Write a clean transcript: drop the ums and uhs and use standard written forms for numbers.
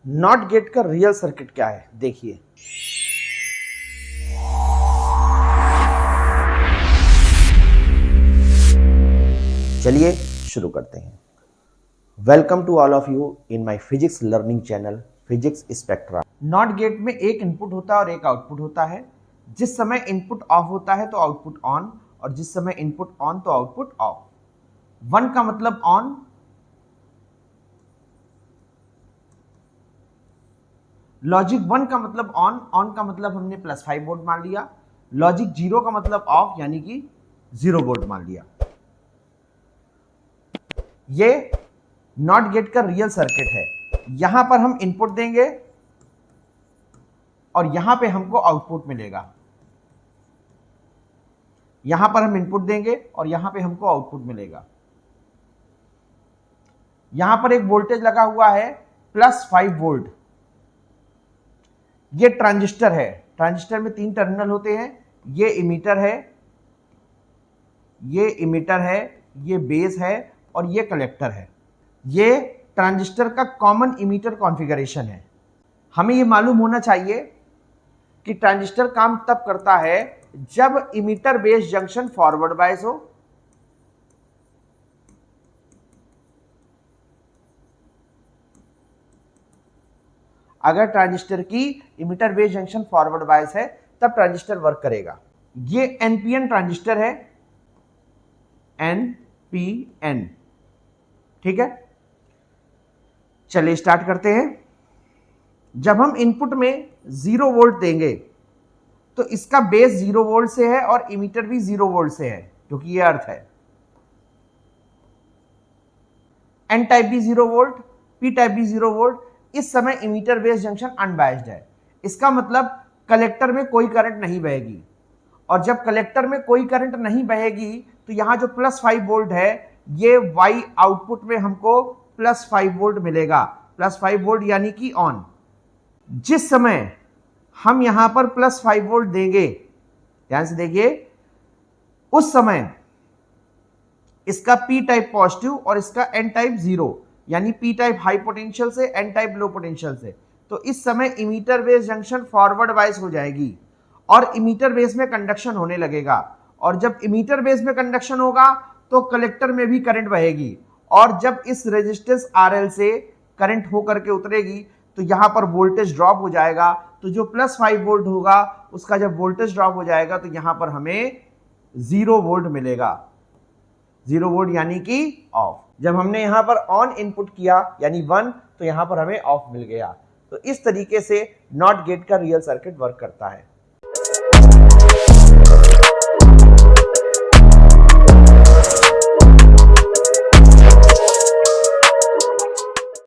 Not gate का real circuit क्या है देखिए। चलिए शुरू करते हैं। Welcome to all of you in my physics learning channel physics spectra. Not gate में एक इनपुट होता है और एक आउटपुट होता है। जिस समय इनपुट ऑफ होता है तो आउटपुट ऑन, और जिस समय इनपुट ऑन तो आउटपुट ऑफ। 1 का मतलब ऑन, लॉजिक 1 का मतलब ऑन, ऑन का मतलब हमने +5 वोल्ट मान लिया। लॉजिक 0 का मतलब ऑफ यानी कि 0 वोल्ट मान लिया। ये नॉट गेट का रियल सर्किट है। यहां पर हम इनपुट देंगे और यहां पे हमको आउटपुट मिलेगा। यहां पर हम इनपुट देंगे और यहां पे हमको आउटपुट मिलेगा। यहां पर एक वोल्टेज लगा हुआ है +5 वोल्ट। ये ट्रांजिस्टर है। ट्रांजिस्टर में 3 टर्मिनल होते हैं। ये इमीटर है, ये इमीटर है, ये बेस है और ये कलेक्टर है। ये ट्रांजिस्टर का कॉमन इमीटर कॉन्फ़िगरेशन है। हमें ये मालूम होना चाहिए कि ट्रांजिस्टर काम तब करता है जब emitter base junction forward bias हो, अगर ट्रांजिस्टर की emitter base junction forward bias है तब ट्रांजिस्टर वर्क करेगा। ये एनपीएन ट्रांजिस्टर है, एनपीएन। ठीक है, चलिए स्टार्ट करते हैं। जब हम इनपुट में 0 वोल्ट देंगे तो इसका बेस 0 वोल्ट से है और इमीटर भी 0 वोल्ट से है, क्योंकि ये अर्थ है। एन टाइप भी 0 वोल्ट, पी टाइप भी 0 वोल्ट। इस समय इमीटर बेस जंक्शन अनबायस्ड है। इसका मतलब कलेक्टर में कोई करंट नहीं बहेगी, और जब कलेक्टर में कोई करंट नहीं बहेगी तो यहां जो +5 वोल्ट है ये वाई आउटपुट में हमको +5 वोल्ट मिलेगा। +5 वोल्ट यानी कि ऑन। जिस समय हम यहां पर +5 वोल्ट देंगे, ध्यान से देखिए, उस समय इसका पी टाइप पॉजिटिव और इसका एन टाइप 0, यानी पी टाइप हाई पोटेंशियल से एन टाइप लो पोटेंशियल से। तो इस समय emitter base junction forward bias हो जाएगी और इमीटर बेस में कंडक्शन होने लगेगा। और जब इमीटर बेस में कंडक्शन होगा तो कलेक्टर में भी करंट बहेगी, और जब इस रेजिस्टेंस आरएल से करंट होकर के उतरेगी तो यहां पर वोल्टेज ड्रॉप हो जाएगा। तो जो +5 वोल्ट होगा उसका जब वोल्टेज ड्रॉप हो जाएगा तो यहां पर हमें 0 वोल्ट मिलेगा। 0 वोल्ट यानी कि ऑफ। जब हमने यहां पर ऑन इनपुट किया यानी 1, तो यहां पर हमें ऑफ मिल गया। तो इस तरीके से नॉट गेट का रियल सर्किट वर्क करता है।